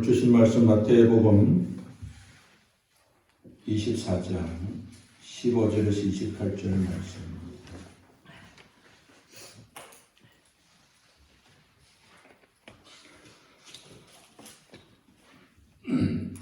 주신 말씀 마태복음 24장 15절에서 28절 말씀입니다.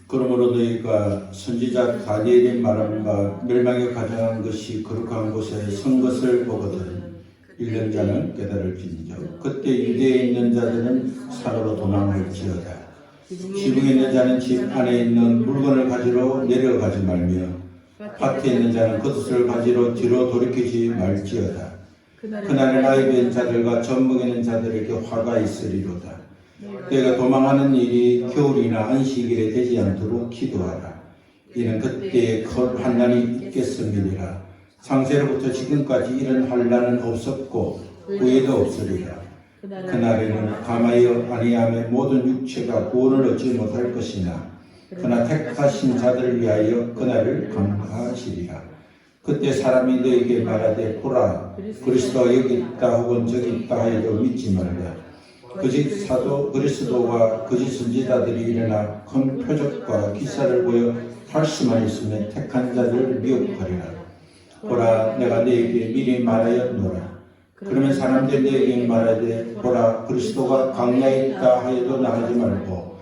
그러므로 너희가 선지자 다니엘이 말한 바 멸망에 가장한 것이 거룩한 곳에 선 것을 보거든 읽는 자는 깨달을지니라. 그때 유대에 있는 자들은 산으로 도망할지어다. 지붕에 있는 자는 집 안에 있는 물건을 가지러 내려가지 말며 밭에 있는 자는 겉옷을 가지러 뒤로 돌이키지 말지어다. 그날에 나이 든 자들과 젖먹이는 있는 자들에게 화가 있으리로다. 너희가 도망하는 일이 겨울이나 안식일에 되지 않도록 기도하라. 이는 그때에 큰 환난이 있겠음이니라. 창세로부터 지금까지 이런 환난은 없었고 후에도 없으리라. 그날에는 감하여 아니하면 모든 육체가 구원을 얻지 못할 것이나 그러나 택하신 자들을 위하여 그날을 감하시리라. 그때 사람이 너에게 말하되 보라 그리스도가 여기 있다 혹은 저기 있다 하여도 믿지 말라. 거짓 사도 그리스도와 거짓 선지자들이 일어나 큰 표적과 기사를 보여 할 수만 있으면 택한 자들을 미혹하리라. 보라 내가 너에게 미리 말하였노라. 그러면 사람들이 너에게 말하되 보라 그리스도가 광야에 있다 하여도 나가지 말고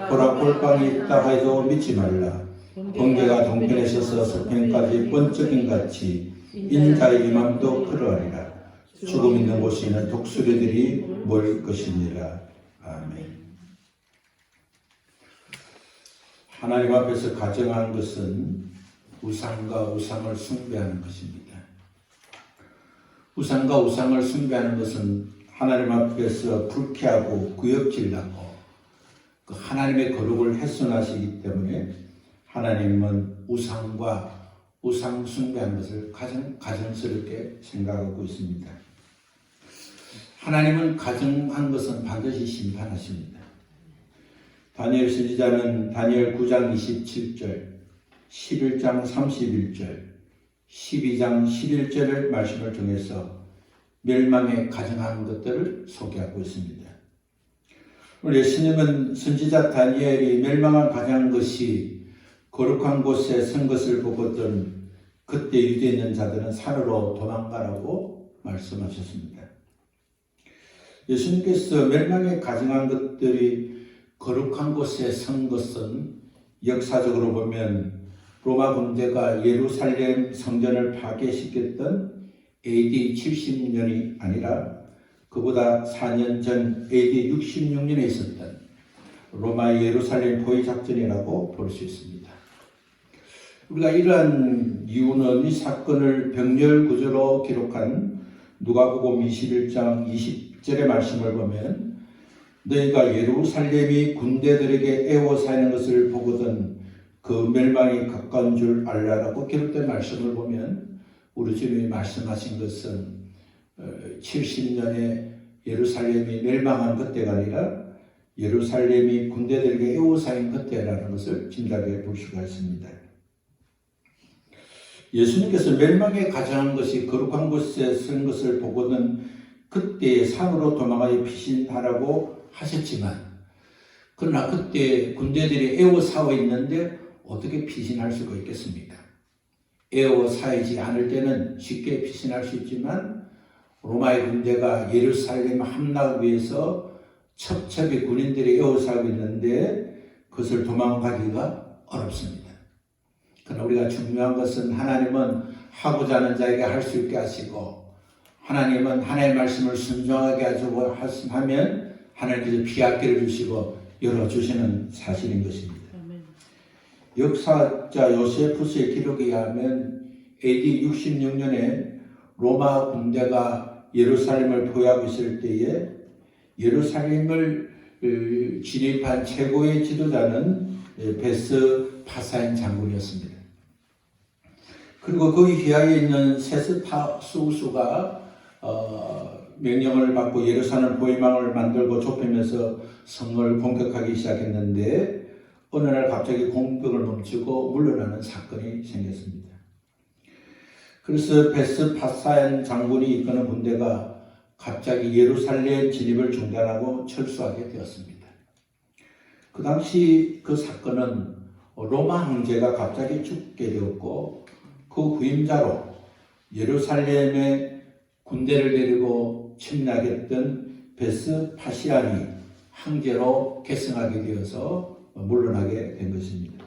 보라 골방에 있다 하여도 믿지 말라. 번개가 동편에 서서 서편까지 번쩍인 같이 인자의 임함도 그러하리라. 죽음 있는 곳에는 독수리들이 모일 것이니라. 아멘. 하나님 앞에서 가정한 것은 우상과 우상을 숭배하는 것입니다. 우상과 우상을 숭배하는 것은 하나님 앞에서 불쾌하고 구역질나고 그 하나님의 거룩을 훼손하시기 때문에 하나님은 우상과 우상 숭배하는 것을 가장 가증스럽게 생각하고 있습니다. 하나님은 가증한 것은 반드시 심판하십니다. 다니엘 선지자는 다니엘 9장 27절, 11장 31절, 12장 11절의 말씀을 통해서 멸망에 가증한 것들을 소개하고 있습니다. 우리 예수님은 선지자 다니엘이 멸망에 가증한 것이 거룩한 곳에 선 것을 보거든 그때 유대에 있는 자들은 산으로 도망가라고 말씀하셨습니다. 예수님께서 멸망에 가증한 것들이 거룩한 곳에 선 것은 역사적으로 보면 로마 군대가 예루살렘 성전을 파괴시켰던 AD 70년이 아니라 그보다 4년 전 AD 66년에 있었던 로마 예루살렘 포위 작전이라고 볼 수 있습니다. 우리가 이러한 이유는 이 사건을 병렬 구조로 기록한 누가복음 21장 20절의 말씀을 보면 너희가 예루살렘이 군대들에게 에워싸이는 것을 보거든 그 멸망이 가까운 줄 알라라고 기록된 말씀을 보면 우리 주님이 말씀하신 것은 70년에 예루살렘이 멸망한 그때가 아니라 예루살렘이 군대들에게 에워싸인 그때라는 것을 짐작해 볼 수가 있습니다. 예수님께서 멸망에 가장한 것이 거룩한 곳에 선 것을 보고는 그때의 산으로 도망하여 피신하라고 하셨지만 그러나 그때 군대들이 에워싸워 있는데 어떻게 피신할 수가 있겠습니까? 에워싸이지 않을 때는 쉽게 피신할 수 있지만 로마의 군대가 예루살렘 함락을 위해서 첩첩이 군인들이 에워싸고 있는데 그것을 도망가기가 어렵습니다. 그러나 우리가 중요한 것은 하나님은 하고자 하는 자에게 할 수 있게 하시고 하나님은 하나님의 말씀을 순종하게 하면 하나님께서 피하기를 주시고 열어주시는 사실인 것입니다. 역사자 요세푸스의 기록에 의하면 AD 66년에 로마 군대가 예루살렘을 포위하고 있을 때에 예루살렘을 진입한 최고의 지도자는 베스파사인 장군이었습니다. 그리고 그 휘하에 있는 세스파수스가 명령을 받고 예루살렘 포위망을 만들고 좁히면서 성을 공격하기 시작했는데 어느 날 갑자기 공격을 멈추고 물러나는 사건이 생겼습니다. 그래서 베스파사인 장군이 이끄는 군대가 갑자기 예루살렘 진입을 중단하고 철수하게 되었습니다. 그 당시 그 사건은 로마 황제가 갑자기 죽게 되었고 그 후임자로 예루살렘에 군대를 데리고 침략했던 베스파시안이 황제로 계승하게 되어서 물러나게 된 것입니다.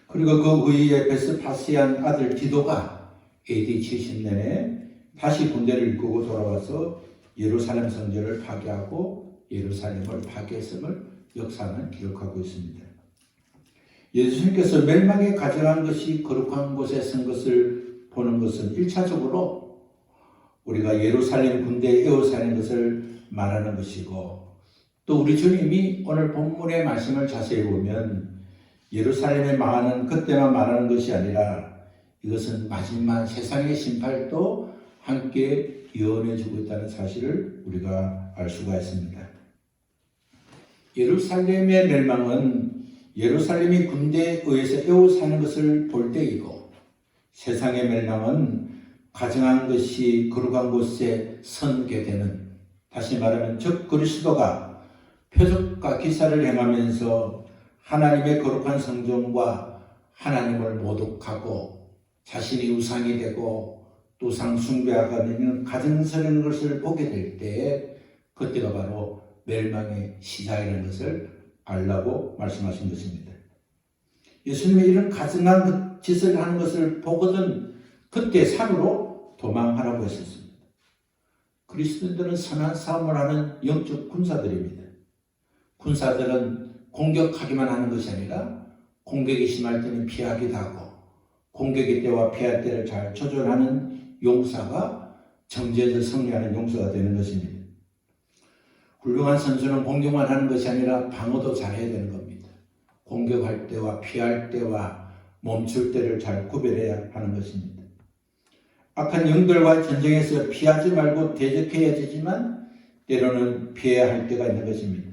그리고 그 후에 베스파시안 아들 디도가 AD 70년에 다시 군대를 이끌고 돌아와서 예루살렘 성전을 파괴하고 예루살렘을 파괴했음을 역사는 기록하고 있습니다. 예수님께서 멸망에 가져간 것이 거룩한 곳에 선 것을 보는 것은 1차적으로 우리가 예루살렘 군대에 에워싸는 것을 말하는 것이고, 또 우리 주님이 오늘 본문의 말씀을 자세히 보면 예루살렘에 망하는 그때만 말하는 것이 아니라 이것은 마지막 세상의 심판도 함께 예언해 주고 있다는 사실을 우리가 알 수가 있습니다. 예루살렘의 멸망은 예루살렘이 군대에 의해서 에워싸는 것을 볼 때이고, 세상의 멸망은 가정한 것이 거룩한 곳에 선게 되는, 다시 말하면 즉 그리스도가 표적과 기사를 행하면서 하나님의 거룩한 성전과 하나님을 모독하고 자신이 우상이 되고 또 우상 숭배하는 가증스러운 것을 보게 될 때에 그때가 바로 멸망의 시작이라는 것을 알라고 말씀하신 것입니다. 예수님이 이런 가증한 짓을 하는 것을 보거든 그때 산으로 도망하라고 했었습니다. 그리스도인들은 선한 싸움을 하는 영적 군사들입니다. 군사들은 공격하기만 하는 것이 아니라 공격이 심할 때는 피하기도 하고, 공격의 때와 피할 때를 잘 조절하는 용사가 정죄에서 승리하는 용사가 되는 것입니다. 훌륭한 선수는 공격만 하는 것이 아니라 방어도 잘해야 되는 겁니다. 공격할 때와 피할 때와 멈출 때를 잘 구별해야 하는 것입니다. 악한 영들과의 전쟁에서 피하지 말고 대적해야 되지만 때로는 피해야 할 때가 있는 것입니다.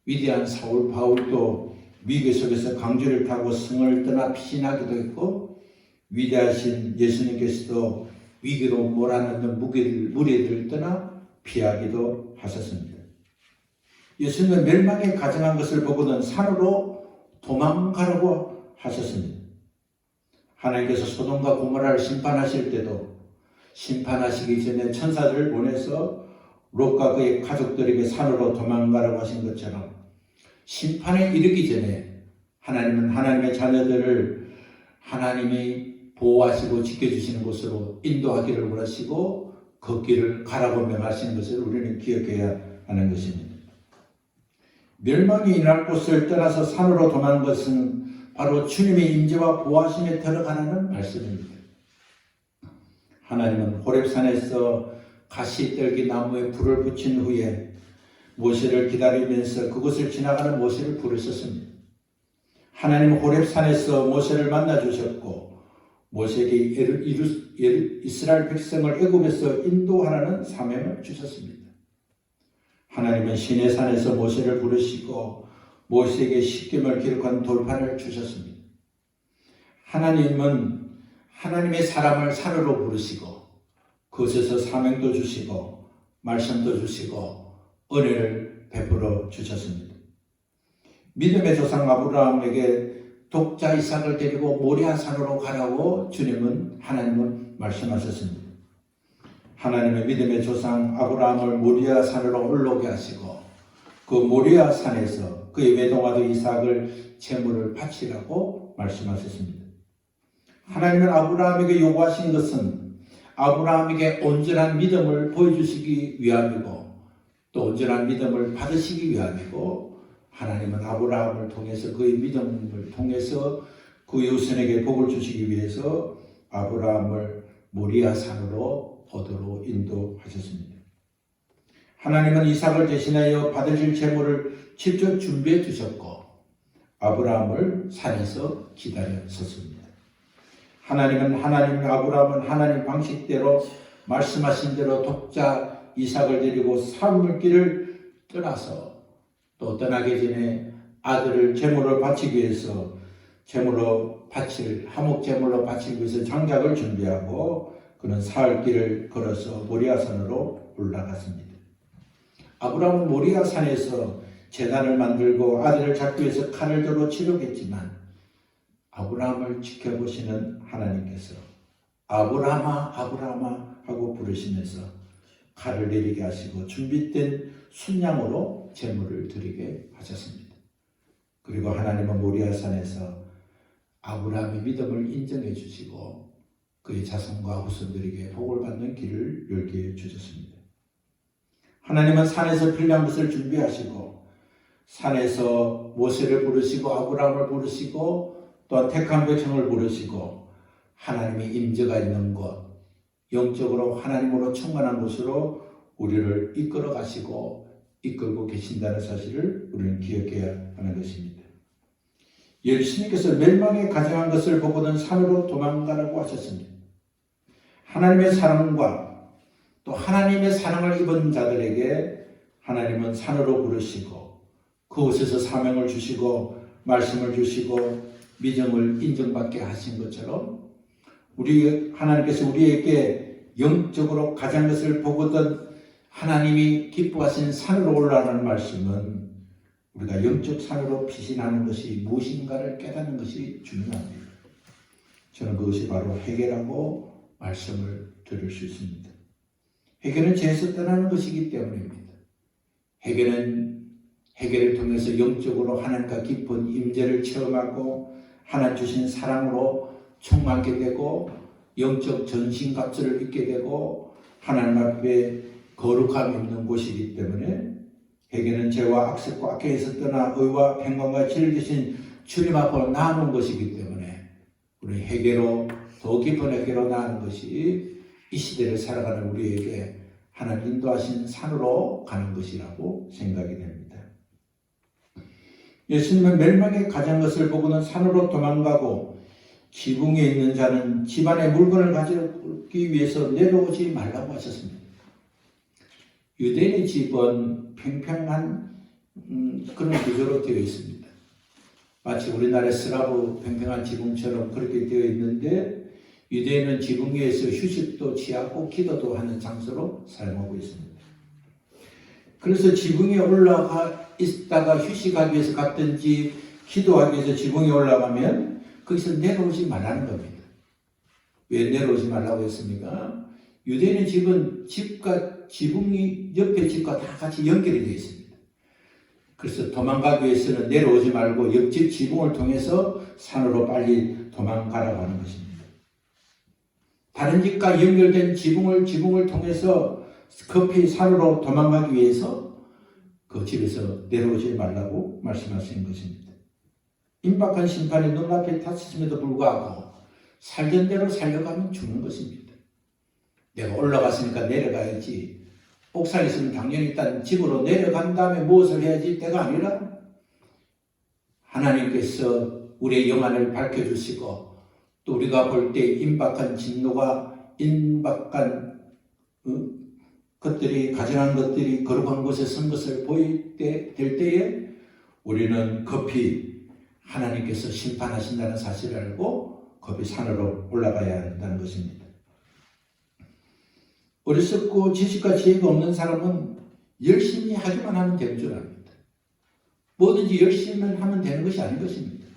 위대한 사울 바울도 위기 속에서 강주를 타고 성을 떠나 피신하기도 했고, 위대하신 예수님께서도 위기로 몰아넣는 무리들을 떠나 피하기도 하셨습니다. 예수님은 멸망에 가증한 것을 보고는 산으로 도망가라고 하셨습니다. 하나님께서 소돔과 고모라를 심판하실 때도 심판하시기 전에 천사들을 보내서 롯과 그의 가족들에게 산으로 도망가라고 하신 것처럼 심판에 이르기 전에 하나님은 하나님의 자녀들을 하나님이 보호하시고 지켜주시는 곳으로 인도하기를 원하시고 그 길을 가라고 명하시는 것을 우리는 기억해야 하는 것입니다. 멸망이 일어날 곳을 떠나서 산으로 도망한 것은 바로 주님의 임재와 보호하심에 들어가는 말씀입니다. 하나님은 호렙산에서 가시떨기 나무에 불을 붙인 후에 모세를 기다리면서 그곳을 지나가는 모세를 부르셨습니다. 하나님은 호렙산에서 모세를 만나 주셨고 모세에게 이스라엘 백성을 애굽에서 인도하라는 사명을 주셨습니다. 하나님은 시내산에서 모세를 부르시고 모세에게 십계명을 기록한 돌판을 주셨습니다. 하나님은 하나님의 사람을 산으로 부르시고 그곳에서 사명도 주시고 말씀도 주시고 은혜를 베풀어 주셨습니다. 믿음의 조상 아브라함에게 독자 이삭을 데리고 모리아 산으로 가라고 하나님은 말씀하셨습니다. 하나님의 믿음의 조상 아브라함을 모리아 산으로 올라오게 하시고 그 모리아 산에서 그의 외동아들 이삭을 제물을 바치라고 말씀하셨습니다. 하나님은 아브라함에게 요구하신 것은 아브라함에게 온전한 믿음을 보여주시기 위함이고 또 온전한 믿음을 받으시기 위함이고, 하나님은 아브라함을 통해서 그의 믿음을 통해서 그 이웃에게 복을 주시기 위해서 아브라함을 모리아 산으로 오도록 인도하셨습니다. 하나님은 이삭을 대신하여 받으실 제물을 직접 준비해 주셨고 아브라함을 산에서 기다렸었습니다. 아브라함은 하나님 방식대로 말씀하신 대로 독자 이삭을 데리고 산물길을 떠나서 또 떠나기 전에 아들을 제물로 바치기 위해서 화목 제물로 바치기 위해서 장작을 준비하고 그는 사흘길을 걸어서 모리아산으로 올라갔습니다. 아브라함은 모리아산에서 제단을 만들고 아들을 잡기 위해서 칼을 들고 치료했지만 아브라함을 지켜보시는 하나님께서 아브라함아 아브라함아 하고 부르시면서 칼을 내리게 하시고 준비된 순양으로 제물을 드리게 하셨습니다. 그리고 하나님은 모리아산에서 아브라함의 믿음을 인정해 주시고 그의 자손과 후손들에게 복을 받는 길을 열게 주셨습니다. 하나님은 산에서 필요한 것을 준비하시고 산에서 모세를 부르시고 아브라함을 부르시고 또한 택한 백성을 부르시고 하나님의 임재가 있는 곳, 영적으로 하나님으로 충만한 곳으로 우리를 이끌어 가시고 이끌고 계신다는 사실을 우리는 기억해야 하는 것입니다. 예수님께서 멸망에 가증한 것을 보고는 산으로 도망가라고 하셨습니다. 하나님의 사랑과 또 하나님의 사랑을 입은 자들에게 하나님은 산으로 부르시고 그곳에서 사명을 주시고 말씀을 주시고 믿음을 인정받게 하신 것처럼 우리 하나님께서 우리에게 영적으로 가장 것을 보거든 하나님이 기뻐하신 산으로 올라가는 말씀은 우리가 영적 산으로 피신하는 것이 무엇인가를 깨닫는 것이 중요합니다. 저는 그것이 바로 회개라고 말씀을 드릴 수 있습니다. 회개는 죄에서 떠나는 것이기 때문입니다. 회개를 통해서 영적으로 하나님과 깊은 임재를 체험하고 하나님 주신 사랑으로 충만하게 되고 영적 전신갑주를 입게 되고 하나님 앞에 거룩함이 있는 곳이기 때문에 회개는 죄와 악습과 악행에서 떠나 의와 평강과 진리를 주신 주님 앞으로 나아오는 것이기 때문에 우리 회개로 더 깊은 회개로 나아가는 것이 이 시대를 살아가는 우리에게 하나님 인도하신 산으로 가는 것이라고 생각이 됩니다. 예수님은 멸망에 가장 것을 보고는 산으로 도망가고 지붕에 있는 자는 집안의 물건을 가져오기 위해서 내려오지 말라고 하셨습니다. 유대인의 집은 평평한 그런 구조로 되어 있습니다. 마치 우리나라의 스라브 평평한 지붕처럼 그렇게 되어 있는데 유대인은 지붕 위에서 휴식도 취하고 기도도 하는 장소로 사용하고 있습니다. 그래서 지붕에 올라가 있다가 휴식하기 위해서 갔든지 기도하기 위해서 지붕에 올라가면 거기서 내려오지 말라는 겁니다. 왜 내려오지 말라고 했습니까? 유대인의 집은 집과 지붕이 옆에 집과 다 같이 연결이 되어 있습니다. 그래서 도망가기 위해서는 내려오지 말고 옆집 지붕을 통해서 산으로 빨리 도망가라고 하는 것입니다. 다른 집과 연결된 지붕을 통해서 급히 산으로 도망가기 위해서 그 집에서 내려오지 말라고 말씀하신 것입니다. 임박한 심판이 눈앞에 닥쳤음에도 불구하고 살던 대로 살려가면 죽는 것입니다. 내가 올라갔으니까 내려가야지. 옥상에 있으면 당연히 일단 집으로 내려간 다음에 무엇을 해야지 때가 아니라 하나님께서 우리의 영안을 밝혀주시고 또 우리가 볼 때 임박한 진노가 임박한 것들이 가증한 것들이 거룩한 곳에 선 것을 보일 때 될 때에 우리는 급히 하나님께서 심판하신다는 사실을 알고 급히 산으로 올라가야 한다는 것입니다. 어리석고 지식과 지혜가 없는 사람은 열심히 하기만 하면 되는 줄 압니다. 뭐든지 열심히 하면 되는 것이 아닌 것입니다.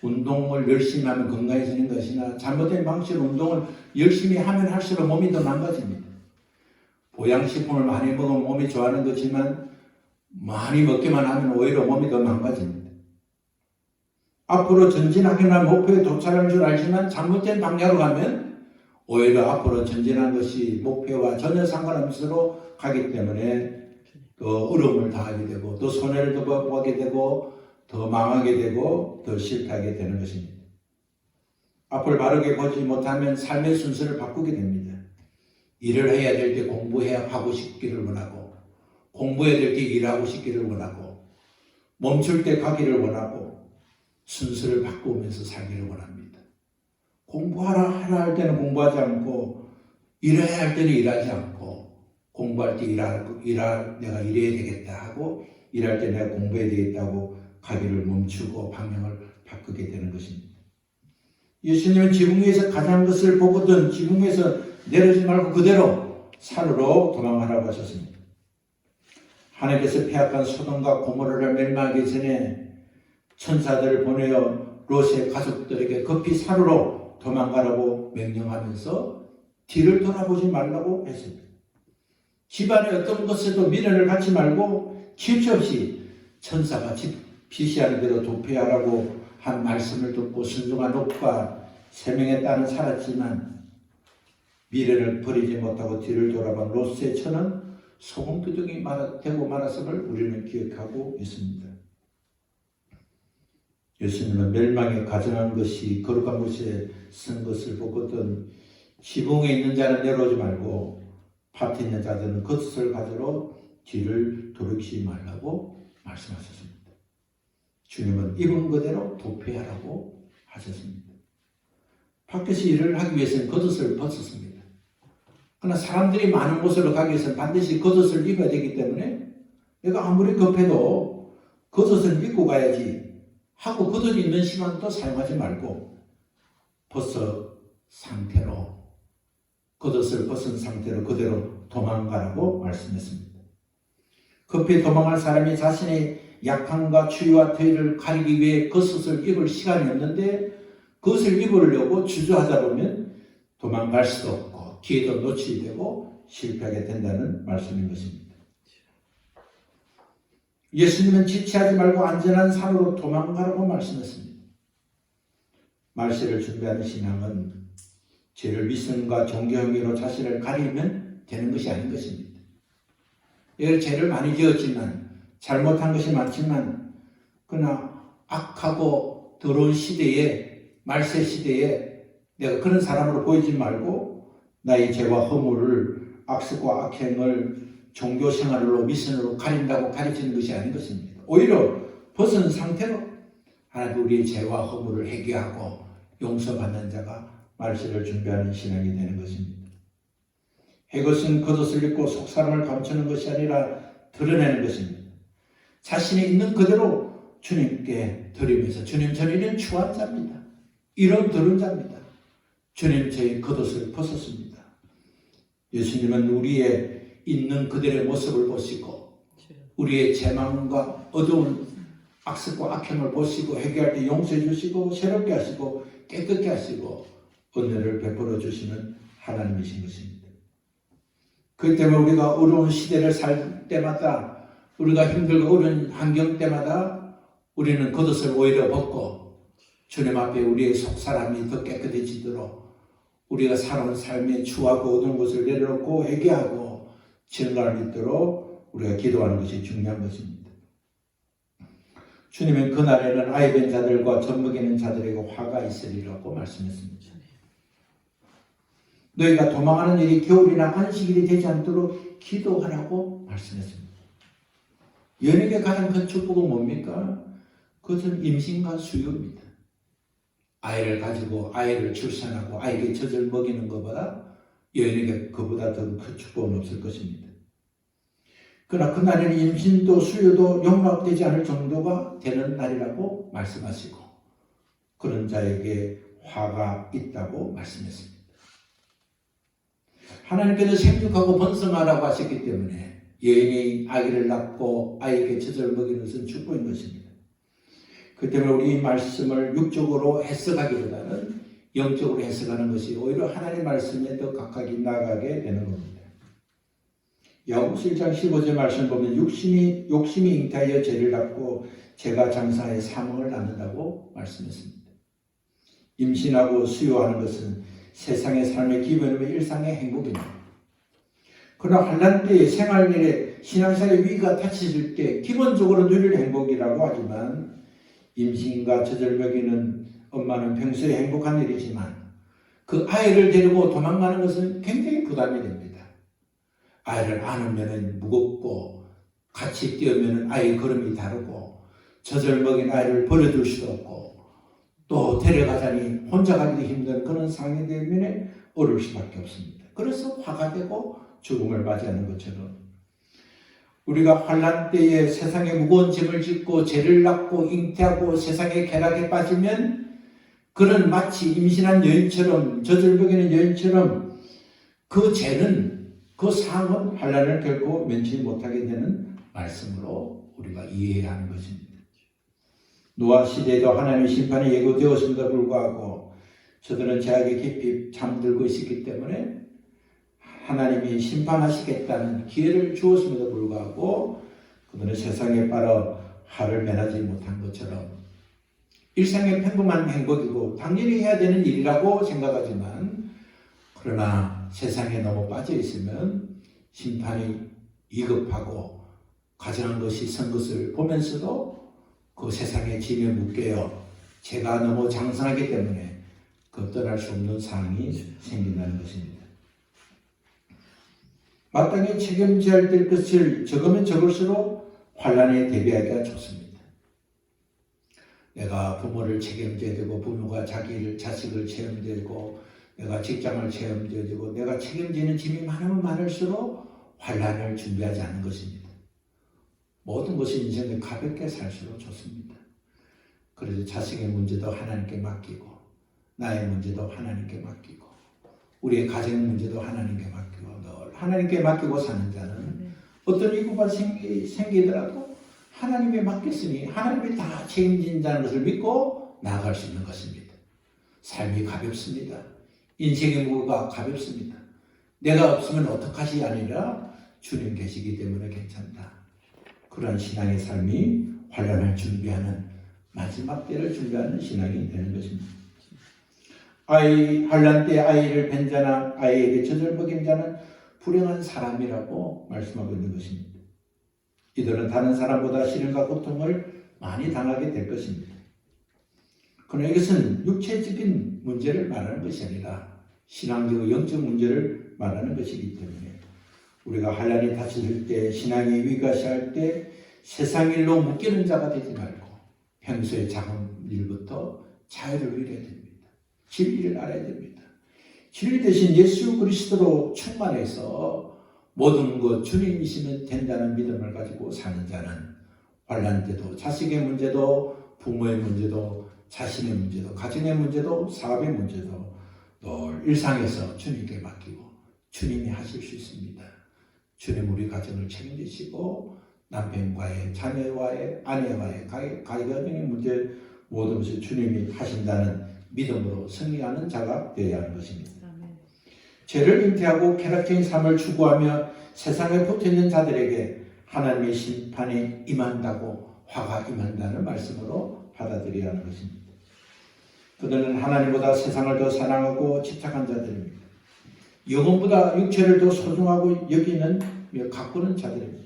운동을 열심히 하면 건강해지는 것이나 잘못된 방식으로 운동을 열심히 하면 할수록 몸이 더 망가집니다. 보양식품을 많이 먹으면 몸이 좋아하는 것이지만 많이 먹기만 하면 오히려 몸이 더 망가집니다. 앞으로 전진하기나 목표에 도달할 줄 알지만 잘못된 방향으로 가면 오히려 앞으로 전진한 것이 목표와 전혀 상관없이로 가기 때문에 더 어려움을 당하게 되고 더 손해를 더 보게 되고 더 망하게 되고 더 실패하게 되는 것입니다. 앞을 바르게 보지 못하면 삶의 순서를 바꾸게 됩니다. 일을 해야 될 때 공부해야 하고 싶기를 원하고 공부해야 될 때 일하고 싶기를 원하고 멈출 때 가기를 원하고 순서를 바꾸면서 살기를 원합니다. 공부하라 할 때는 공부하지 않고 일해야 할 때는 일하지 않고 공부할 때 내가 일해야 되겠다 하고 일할 때 내가 공부해야 되겠다고 가기를 멈추고 방향을 바꾸게 되는 것입니다. 예수님은 지붕 위에서 가장 것을 보거든 지붕 위에서 내려오지 말고 그대로 산으로 도망가라고 하셨습니다. 하나님께서 폐악한 소돔과 고모라를 멸망하기 전에 천사들을 보내어 롯의 가족들에게 급히 산으로 도망가라고 명령하면서 뒤를 돌아보지 말라고 했습니다. 집안에 어떤 것에도 미련을 갖지 말고 기회 없이 천사가 지시하는 대로 도피하라고 한 말씀을 듣고 순종한 롯과 3명의 딸은 살았지만 미련을 버리지 못하고 뒤를 돌아본 롯의 처는 소금기둥이 되고 말았음을 우리는 기억하고 있습니다. 예수님은 멸망에 가증한 것이 거룩한 곳에 쓴 것을 보거든 지붕에 있는 자는 내려오지 말고 밭에 있는 자들은 그것을 가지러 뒤를 돌이키지 말라고 말씀하셨습니다. 주님은 입은 그대로 도피하라고 하셨습니다. 밖에서 일을 하기 위해서는 겉옷을 벗었습니다. 그러나 사람들이 많은 곳으로 가기 위해서는 반드시 겉옷을 입어야 되기 때문에 내가 아무리 급해도 겉옷을 입고 가야지 하고 겉옷 입는 시간도 사용하지 말고 벗은 상태로 겉옷을 벗은 상태로 그대로 도망가라고 말씀했습니다. 급히 도망할 사람이 자신의 약함과 추위와 더위를 가리기 위해 겉옷을 입을 시간이 없는데 그것을 입으려고 주저하다 보면 도망갈 수도 없고 기회도 놓치게 되고 실패하게 된다는 말씀인 것입니다. 예수님은 지체하지 말고 안전한 산으로 도망가라고 말씀했습니다. 말세를 준비하는 신앙은 죄를 위선과 종교 행위로 자신을 가리면 되는 것이 아닌 것입니다. 여러 죄를 많이 지었지만 잘못한 것이 많지만 그러나 악하고 더러운 시대에 말세 시대에 내가 그런 사람으로 보이지 말고 나의 죄와 허물을 악습과 악행을 종교 생활로 미선으로 가린다고 가르치는 것이 아닌 것입니다. 오히려 벗은 상태로 하나님 우리의 죄와 허물을 회개하고 용서받는 자가 말세를 준비하는 신앙이 되는 것입니다. 이것은 겉옷을 입고 속사람을 감추는 것이 아니라 드러내는 것입니다. 자신이 있는 그대로 주님께 드리면서 주님 저희는 추한 자입니다. 이런 들은 자입니다. 주님 저희 겉옷을 벗었습니다. 예수님은 우리의 있는 그들의 모습을 보시고 우리의 제망과 어두운 악습과 악행을 보시고 회개할 때 용서해 주시고 새롭게 하시고 깨끗게 하시고 은혜를 베풀어 주시는 하나님이신 것입니다. 그 때문에 우리가 어려운 시대를 살 때마다 우리가 힘들고 어려운 환경 때마다 우리는 겉옷을 오히려 벗고 주님 앞에 우리의 속사람이 더 깨끗해지도록 우리가 살아온 삶의 추하고 어두운 것을 내려놓고 회개하고 증거를 믿도록 우리가 기도하는 것이 중요한 것입니다. 주님은 그날에는 아이된 자들과 젖먹이는 자들에게 화가 있으리라고 말씀했습니다. 너희가 도망하는 일이 겨울이나 안식일이 되지 않도록 기도하라고 말씀했습니다. 연예계 가장 큰 축복은 뭡니까? 그것은 임신과 수유입니다. 아이를 가지고 아이를 출산하고 아이에게 젖을 먹이는 것보다 여인에게 그보다 더 큰 축복은 없을 것입니다. 그러나 그날에는 임신도 수유도 용납되지 않을 정도가 되는 날이라고 말씀하시고 그런 자에게 화가 있다고 말씀했습니다. 하나님께서 생육하고 번성하라고 하셨기 때문에 여인이 아기를 낳고 아이에게 젖을 먹이는 것은 축복인 것입니다. 그 때문에 우리 이 말씀을 육적으로 해석하기보다는 영적으로 해석하는 것이 오히려 하나님의 말씀에 더 가까이 나아가게 되는 겁니다. 야고보서 1장 15절 말씀을 보면 욕심이 잉태하여 죄를 낳고 죄가 장사하여 사망을 낳는다고 말씀했습니다. 임신하고 수유하는 것은 세상의 삶의 기본이며 일상의 행복입니다. 그러나 환난 때에 생활일에 신앙생활의 위기가 닥칠 때 기본적으로 누릴 행복이라고 하지만 임신과 젖을 먹이는 엄마는 평소에 행복한 일이지만 그 아이를 데리고 도망가는 것은 굉장히 부담이 됩니다. 아이를 안으면 무겁고 같이 뛰어면 아이 걸음이 다르고 젖을 먹인 아이를 버려둘 수도 없고 또 데려가자니 혼자 가기도 힘든 그런 상황이 되면 어려울 수밖에 없습니다. 그래서 화가 되고 죽음을 맞이하는 것처럼 우리가 환난 때에 세상에 무거운 짐을 짓고 죄를 낳고 잉태하고 세상의 쾌락에 빠지면 그는 마치 임신한 여인처럼 젖을 먹이는 여인처럼 그 죄는 그 상은 환난을 결코 면치 못하게 되는 말씀으로 우리가 이해해야 하는 것입니다. 노아 시대에도 하나님의 심판이 예고되었음에도 불구하고 저들은 죄악에 깊이 잠들고 있었기 때문에 하나님이 심판하시겠다는 기회를 주었음에도 불구하고 그들은 세상에 빠져 화를 면하지 못한 것처럼 일상의 평범한 행복이고 당연히 해야 되는 일이라고 생각하지만 그러나 세상에 너무 빠져 있으면 심판이 위급하고 가증한 것이 선 것을 보면서도 그 세상의 짐에 묶여요. 죄가 너무 장성하기 때문에 그 떠날 수 없는 상황이 생긴다는 것입니다. 마땅히 책임져야 될 것을 적으면 적을수록 환난에 대비하기가 좋습니다. 내가 부모를 책임져야 되고 부모가 자식을 책임져야 되고 내가 직장을 책임져야 되고 내가 책임지는 짐이 많으면 많을수록 환난을 준비하지 않는 것입니다. 모든 것이 인생에 가볍게 살수록 좋습니다. 그래서 자식의 문제도 하나님께 맡기고 나의 문제도 하나님께 맡기고 우리의 가정 문제도 하나님께 맡기고 늘 하나님께 맡기고 사는 자는 어떤 위기가 생기더라도 하나님께 맡겼으니 하나님이 다 책임진다는 것을 믿고 나아갈 수 있는 것입니다. 삶이 가볍습니다. 인생의 무게가 가볍습니다. 내가 없으면 어떡하시 아니라 주님 계시기 때문에 괜찮다. 그러한 신앙의 삶이 환난을 준비하는 마지막 때를 준비하는 신앙이 되는 것입니다. 환난 때 아이를 뵌 자나 아이에게 젖을 먹인 자는 불행한 사람이라고 말씀하고 있는 것입니다. 이들은 다른 사람보다 시련과 고통을 많이 당하게 될 것입니다. 그러나 이것은 육체적인 문제를 말하는 것이 아니라 신앙적 영적 문제를 말하는 것이기 때문에 우리가 환난이 닥칠 때 신앙이 위가시할 때 세상 일로 묶이는 자가 되지 말고 평소의 작은 일부터 자유를 누려야 됩니다. 진리를 알아야 됩니다. 진리 대신 예수 그리스도로 충만해서 모든 것 주님이시면 된다는 믿음을 가지고 사는 자는 환난 때도 자식의 문제도 부모의 문제도 자신의 문제도 가정의 문제도 사업의 문제도 늘 일상에서 주님께 맡기고 주님이 하실 수 있습니다. 주님 우리 가정을 책임지시고 남편과의 자녀와의 아내와의 가정의 문제 모든 것을 주님이 하신다는 믿음으로 승리하는 자가 되어야 하는 것입니다. 죄를 잉태하고 쾌락적인 삶을 추구하며 세상에 붙어있는 자들에게 하나님의 심판이 임한다고 화가 임한다는 말씀으로 받아들여야 하는 것입니다. 그들은 하나님보다 세상을 더 사랑하고 집착한 자들입니다. 영혼보다 육체를 더 소중하고 여기는 가꾸는 자들입니다.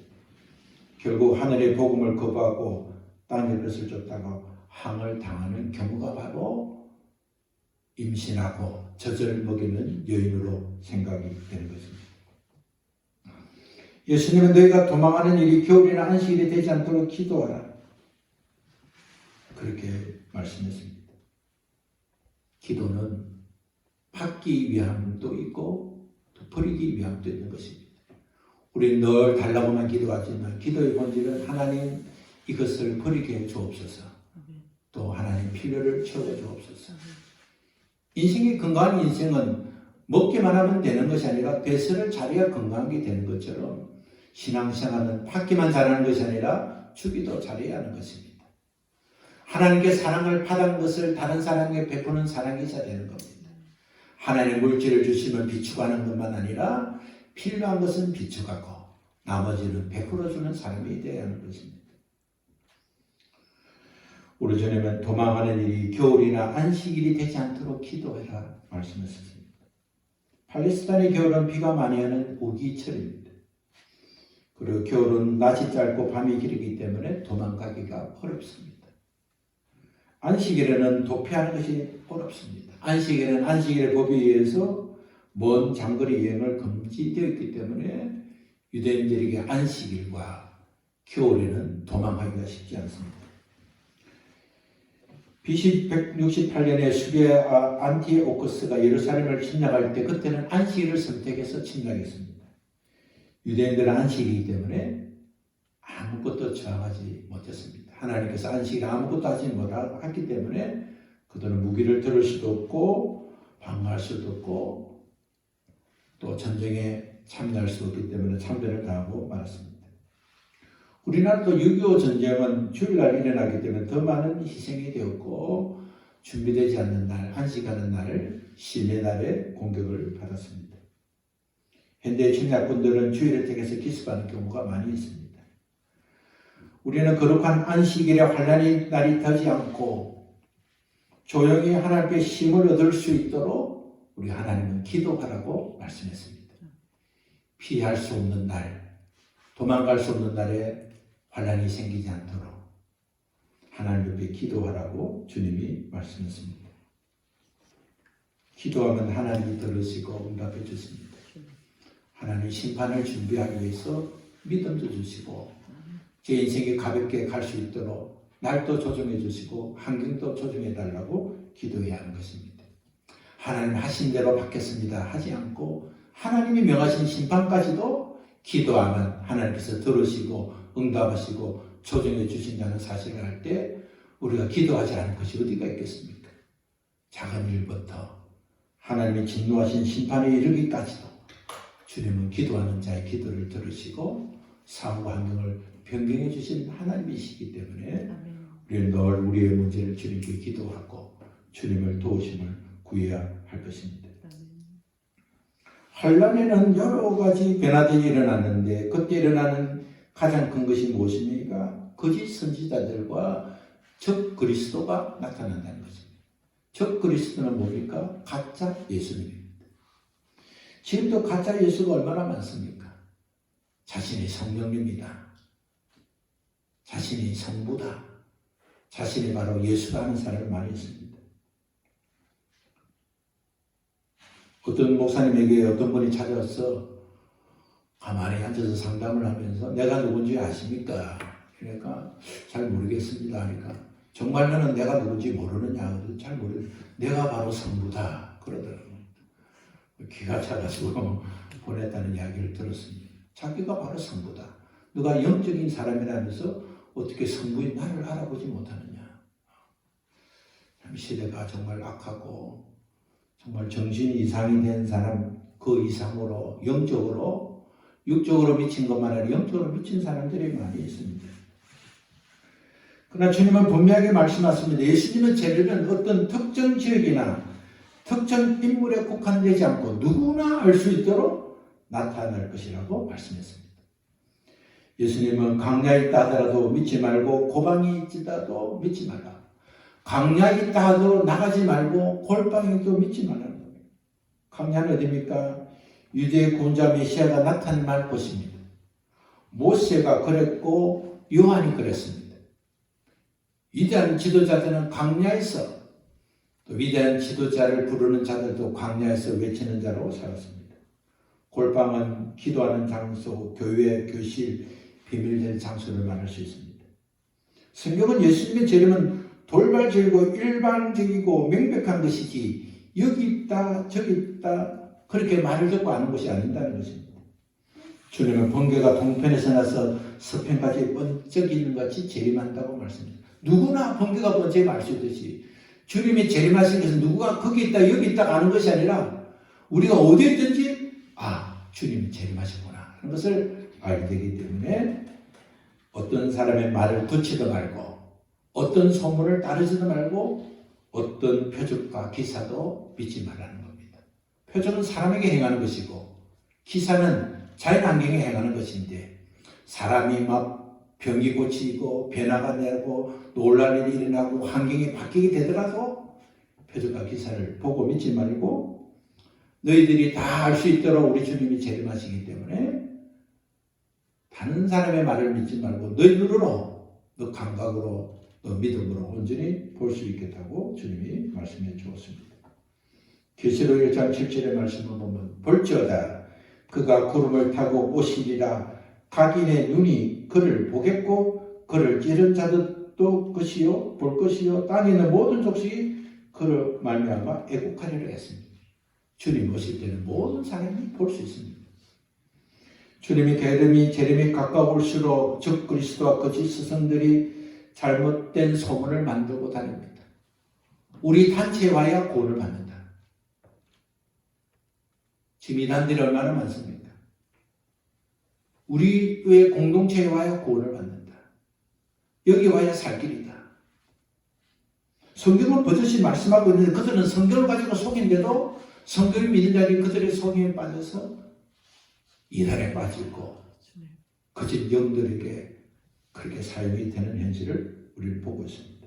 결국 하늘의 복음을 거부하고 땅의 것을 쫓다가 항을 당하는 경우가 바로 임신하고 젖을 먹이는 여인으로 생각이 되는 것입니다. 예수님은 너희가 도망하는 일이 겨울이나 안식일이 되지 않도록 기도하라. 그렇게 말씀했습니다. 기도는 받기 위함도 있고 또 버리기 위함도 있는 것입니다. 우리는 늘 달라고만 기도하지만 기도의 본질은 하나님 이것을 버리게 해 주옵소서. 또 하나님 필요를 채워 주옵소서. 인생이 건강한 인생은 먹기만 하면 되는 것이 아니라 배설을 잘해야 건강한 게 되는 것처럼 신앙생활은 받기만 잘하는 것이 아니라 주기도 잘해야 하는 것입니다. 하나님께 사랑을 받은 것을 다른 사람에게 베푸는 사랑이 있어야 되는 겁니다. 하나님 물질을 주시면 비축하는 것만 아니라 필요한 것은 비축하고 나머지는 베풀어주는 사람이 되어야 하는 것입니다. 우리 주님은 도망하는 일이 겨울이나 안식일이 되지 않도록 기도해라 말씀하셨습니다. 팔레스타인의 겨울은 비가 많이 오는 우기철입니다. 그리고 겨울은 낮이 짧고 밤이 길기 때문에 도망가기가 어렵습니다. 안식일에는 도피하는 것이 어렵습니다. 안식일은 안식일의 법에 의해서 먼 장거리 여행을 금지되어 있기 때문에 유대인들에게 안식일과 겨울에는 도망가기가 쉽지 않습니다. BC 168년에 수계 안티오코스가 예루살렘을 침략할 때 그때는 안식일을 선택해서 침략했습니다. 유대인들은 안식이기 때문에 아무것도 저항하지 못했습니다. 하나님께서 안식일에 아무것도 하지 못했기 때문에 그들은 무기를 들을 수도 없고 방어할 수도 없고 또 전쟁에 참여할 수 없기 때문에 참전을 당하고 말았습니다. 우리나라도 6.25 전쟁은 주일날 일어나기 때문에 더 많은 희생이 되었고 준비되지 않는 날, 한식하는 날을 심의 날에 공격을 받았습니다. 현대 침략군들은 주일을 택해서 기습하는 경우가 많이 있습니다. 우리는 거룩한 안식일에 환난의 날이 되지 않고 조용히 하나님께 힘을 얻을 수 있도록 우리 하나님은 기도하라고 말씀했습니다. 피할 수 없는 날, 도망갈 수 없는 날에 환난이 생기지 않도록 하나님 옆에 기도하라고 주님이 말씀했습니다. 기도하면 하나님이 들으시고 응답해 주십니다. 하나님 심판을 준비하기 위해서 믿음도 주시고 제 인생이 가볍게 갈 수 있도록 날도 조정해 주시고 환경도 조정해 달라고 기도해야 하는 것입니다. 하나님 하신 대로 받겠습니다 하지 않고 하나님이 명하신 심판까지도 기도하면 하나님께서 들으시고 응답하시고 조정해 주신다는 사실을 알 때 우리가 기도하지 않을 것이 어디가 있겠습니까? 작은 일부터 하나님이 진노하신 심판에 이르기까지도 주님은 기도하는 자의 기도를 들으시고 사후 환경을 변경해 주신 하나님이시기 때문에 우리는 늘 우리의 문제를 주님께 기도하고 주님을 도우심을 구해야 할 것입니다. 환난에는 여러 가지 변화들이 일어났는데 그때 일어나는 가장 큰 것이 무엇입니까? 거짓 선지자들과 적 그리스도가 나타난다는 것입니다. 적 그리스도는 뭡니까? 가짜 예수님입니다. 지금도 가짜 예수가 얼마나 많습니까? 자신이 성령입니다. 자신이 성부다. 자신이 바로 예수다 하는 사람이 많이 있습니다. 어떤 목사님에게 어떤 분이 찾아와서 가만히 앉아서 상담을 하면서 내가 누군지 아십니까? 그러니까 잘 모르겠습니다 하니까 정말 너는 내가 누군지 모르느냐? 잘 모르겠어요. 내가 바로 성부다 그러더라고요. 기가 차가지고 보냈다는 이야기를 들었습니다. 자기가 바로 성부다. 누가 영적인 사람이라면서 어떻게 성부인 나를 알아보지 못하느냐. 시대가 정말 악하고 정말 정신이 이상이 된 사람 그 이상으로 영적으로 육적으로 미친 것만 아니라 영적으로 미친 사람들이 많이 있습니다. 그러나 주님은 분명하게 말씀하십니다. 예수님의 재림은 어떤 특정 지역이나 특정 인물에 국한되지 않고 누구나 알 수 있도록 나타날 것이라고 말씀했습니다. 예수님은 광야에 있다 하더라도 믿지 말고 고방이 있다도 믿지 말라. 광야에 있다 하도 나가지 말고 골방에도 믿지 말라는 겁니다. 광야는 어디입니까? 유대의 구원자 메시아가 나타날 곳입니다. 모세가 그랬고 요한이 그랬습니다. 위대한 지도자들은 광야에서 또 위대한 지도자를 부르는 자들도 광야에서 외치는 자로 살았습니다. 골방은 기도하는 장소, 교회, 교실, 비밀된 장소를 말할 수 있습니다. 성경은 예수님의 재림은 돌발적이고 일반적이고 명백한 것이지 여기 있다 저기 있다 그렇게 말을 듣고 아는 것이 아닌다는 것입니다. 주님은 번개가 동편에서 나서 서편까지 번쩍이는 같이 재림한다고 말씀합니다. 누구나 번개가 번쩍이면 알 수 있듯이 주님이 재림하신 것은 누구가 거기 있다 여기 있다 아는 것이 아니라 우리가 어디에 있든지 주님이 재림하셨구나 하는 것을 알게 되기 때문에 어떤 사람의 말을 듣지도 말고 어떤 소문을 따르지도 말고 어떤 표적과 기사도 믿지 말라는 겁니다. 표적은 사람에게 행하는 것이고 기사는 자연환경에 행하는 것인데 사람이 막 병이 고치고 변화가 되고 놀랄 일이 일어나고 환경이 바뀌게 되더라도 표적과 기사를 보고 믿지 말고 너희들이 다 알 수 있도록 우리 주님이 재림하시기 때문에 다른 사람의 말을 믿지 말고 너희 눈으로 너 감각으로 너 믿음으로 온전히 볼 수 있겠다고 주님이 말씀해 주었습니다. 계시록 1장 7절의 말씀을 보면 볼지어다 그가 구름을 타고 오시리라 각인의 눈이 그를 보겠고 그를 찌른 자들도 것이요 볼 것이요 땅에 있는 모든 족속이 그를 말미암아 애국하리라 했습니다. 주님 오실 때는 모든 사람이 볼 수 있습니다. 주님이 재림이 가까울수록 적 그리스도와 거짓 스승들이 잘못된 소문을 만들고 다닙니다. 우리 단체에 와야 구원을 받는다. 지금 이단들이 얼마나 많습니까? 우리의 공동체에 와야 구원을 받는다. 여기 와야 살 길이다. 성경은 버젓이 말씀하고 있는데 그들은 성경을 가지고 속인데도 성경을 믿는 자들이 그들의 속임에 빠져서 이단에 빠지고 거짓 영들에게 그렇게 사용이 되는 현실을 우리는 보고 있습니다.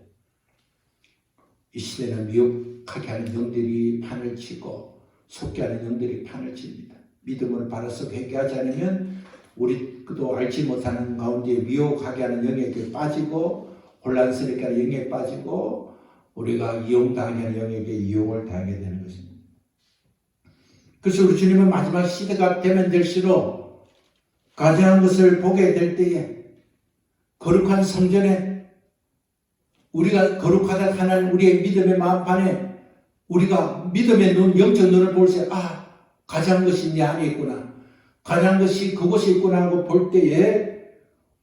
이 시대는 미혹하게 하는 영들이 판을 치고 속게 하는 영들이 판을 칩니다. 믿음으로 바라서 회개하지 않으면 우리도 알지 못하는 가운데 미혹하게 하는 영에게 빠지고 혼란스럽게 하는 영에 빠지고 우리가 이용당하게 하는 영에게 이용을 당하게 되는 것입니다. 그래서 우리 주님은 마지막 시대가 되면 될수록 가증한 것을 보게 될 때에 거룩한 성전에 우리가 거룩하다 하는 우리의 믿음의 마음판에 우리가 믿음의 눈, 영적 눈을 볼 때 가증한 것이 내 안에 있구나. 가증한 것이 그곳에 있구나 하고 볼 때에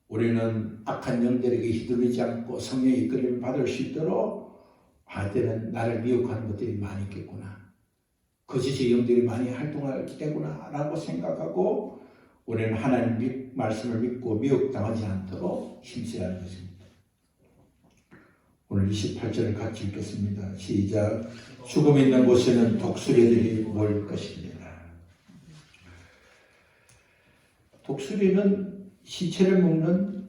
우리는 악한 영들에게 휘둘리지 않고 성령의 이끌림을 받을 수 있도록 때는 나를 미혹하는 것들이 많이 있겠구나. 거짓의 영들이 많이 활동할 때구나 라고 생각하고 우리는 하나님 말씀을 믿고 미혹당하지 않도록 힘써야 하는 것입니다. 오늘 28절을 같이 읽겠습니다. 시작. 죽음 있는 곳에는 독수리들이 모일 것입니다. 독수리는 시체를 먹는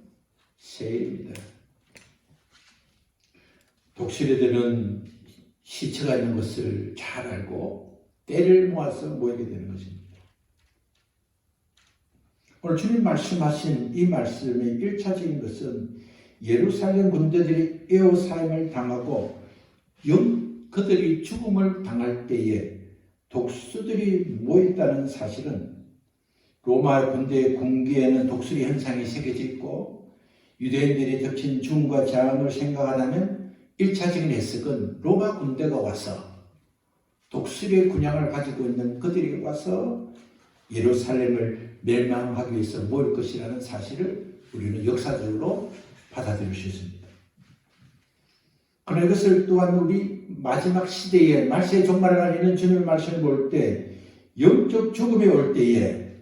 새입니다. 독수리들은 시체가 있는 것을 잘 알고 때를 모아서 모이게 되는 것입니다. 오늘 주님 말씀하신 이 말씀의 1차적인 것은 예루살렘 군대들이 에워싸임을 당하고 그들이 죽음을 당할 때에 독수들이 모였다는 사실은 로마 군대의 군기에는 독수리 현상이 새겨져 있고 유대인들이 덮친 죽음과 재앙을 생각하다면 1차적인 해석은 로마 군대가 와서 독수리의 군향을 가지고 있는 그들이 와서 예루살렘을 멸망하기 위해서 모일 것이라는 사실을 우리는 역사적으로 받아들일 수 있습니다. 그러나 이것을 또한 우리 마지막 시대에 말세의 종말을 알리는 주님의 말씀을 볼 때 영적 죽음이 올 때에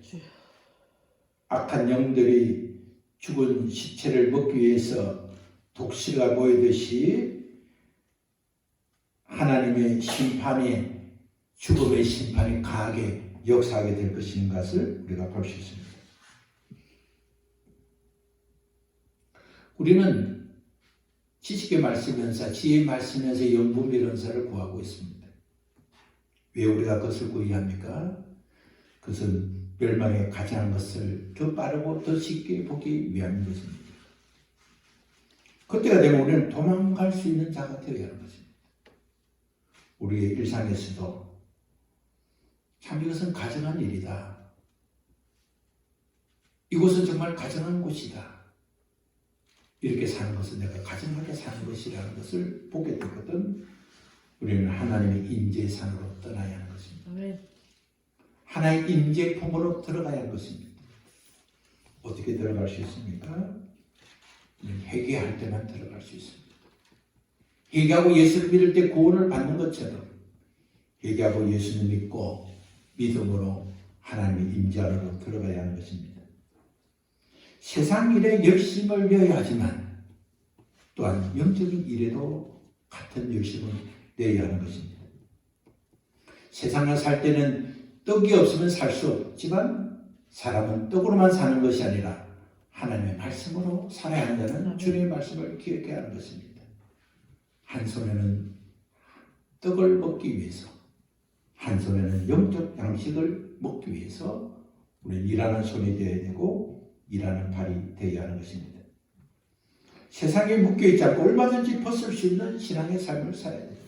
악한 영들이 죽은 시체를 먹기 위해서 독수리가 모이듯이 하나님의 심판이 죽음의 심판이 강하게 역사하게 될 것인 것을 우리가 볼 수 있습니다. 우리는 지식의 말씀연사, 지혜의 말씀연사, 영분별 연사를 구하고 있습니다. 왜 우리가 그것을 구해합니까? 그것은 멸망에 가증한 것을 더 빠르고 더 쉽게 보기 위함인 것입니다. 그때가 되면 우리는 도망갈 수 있는 자가 되어야 하는 것입니다. 우리의 일상에서도 참 이것은 가증한 일이다. 이곳은 정말 가증한 곳이다. 이렇게 사는 것은 내가 가증하게 사는 것이라는 것을 보게 되거든 우리는 하나님의 임재의 산으로 떠나야 하는 것입니다. 하나의 임재의 품으로 들어가야 하는 것입니다. 어떻게 들어갈 수 있습니까? 회개할 때만 들어갈 수 있습니다. 회개하고 예수를 믿을 때 구원을 받는 것처럼 회개하고 예수를 믿고 믿음으로 하나님의 임재 안으로 들어가야 하는 것입니다. 세상 일에 열심을 내어야 하지만 또한 영적인 일에도 같은 열심을 내어야 하는 것입니다. 세상을 살 때는 떡이 없으면 살 수 없지만 사람은 떡으로만 사는 것이 아니라 하나님의 말씀으로 살아야 한다는 주님의 말씀을 기억해야 하는 것입니다. 한 손에는 떡을 먹기 위해서 한 손에는 영적 양식을 먹기 위해서 우리는 일하는 손이 되어야 되고 일하는 발이 되어야 하는 것입니다. 세상에 묶여있지 않고 얼마든지 벗을 수 있는 신앙의 삶을 살아야 됩니다.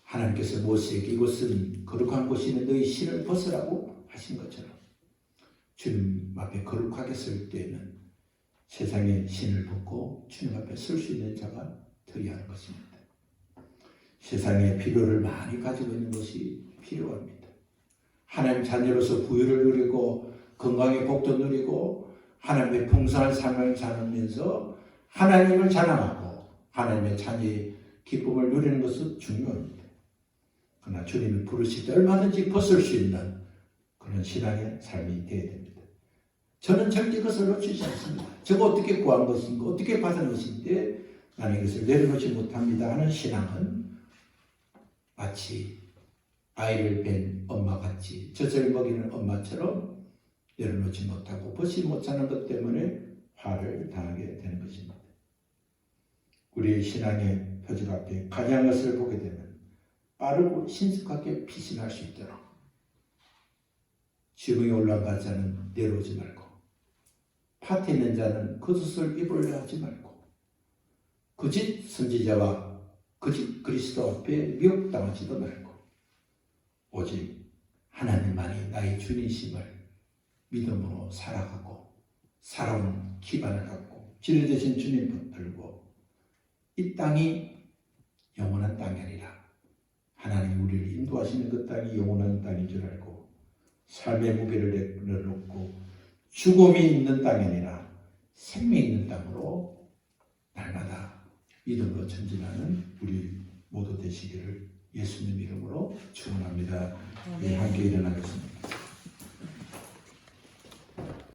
하나님께서 모세에게 이곳은 거룩한 곳이니 너희 신을 벗으라고 하신 것처럼 주님 앞에 거룩하게 설 때에는 세상의 신을 벗고 주님 앞에 설 수 있는 자가 되어야 하는 것입니다. 세상에 필요를 많이 가지고 있는 것이 필요합니다. 하나님 자녀로서 부유를 누리고 건강의 복도 누리고 하나님의 풍성한 삶을 살면서 하나님을 자랑하고 하나님의 자녀의 기쁨을 누리는 것은 중요합니다. 그러나 주님이 부르실 때 얼마든지 벗을 수 있는 그런 신앙의 삶이 되어야 됩니다. 저는 절대 그것을 놓치지 않습니다. 저거 어떻게 구한 것인가, 어떻게 받은 것인데 나는 이것을 내려놓지 못합니다 하는 신앙은 마치 아이를 뵌 엄마같이 젖을 먹이는 엄마처럼 내려놓지 못하고 벗지 못하는 것 때문에 화를 당하게 되는 것입니다. 우리의 신앙의 표적 앞에 가장 것을 보게 되면 빠르고 신속하게 피신할 수 있도록 지붕에 올라간 자는 내려오지 말고 밭에 있는 자는 겉옷을 입으려 하지 말고 거짓 선지자와 거짓 그리스도 앞에 미혹당하지도 말고 오직 하나님만이 나의 주님심을 믿음으로 살아가고 살아온 기반을 갖고 진리 되신 주님 붙들고 이 땅이 영원한 땅이 아니라 하나님 우리를 인도하시는 그 땅이 영원한 땅인 줄 알고 삶의 무게를 내려놓고 죽음이 있는 땅이 아니라 생명이 있는 땅으로 날마다 믿음으로 전진하는 우리 모두 되시기를 예수님 이름으로 축원합니다. 함께 일어나겠습니다.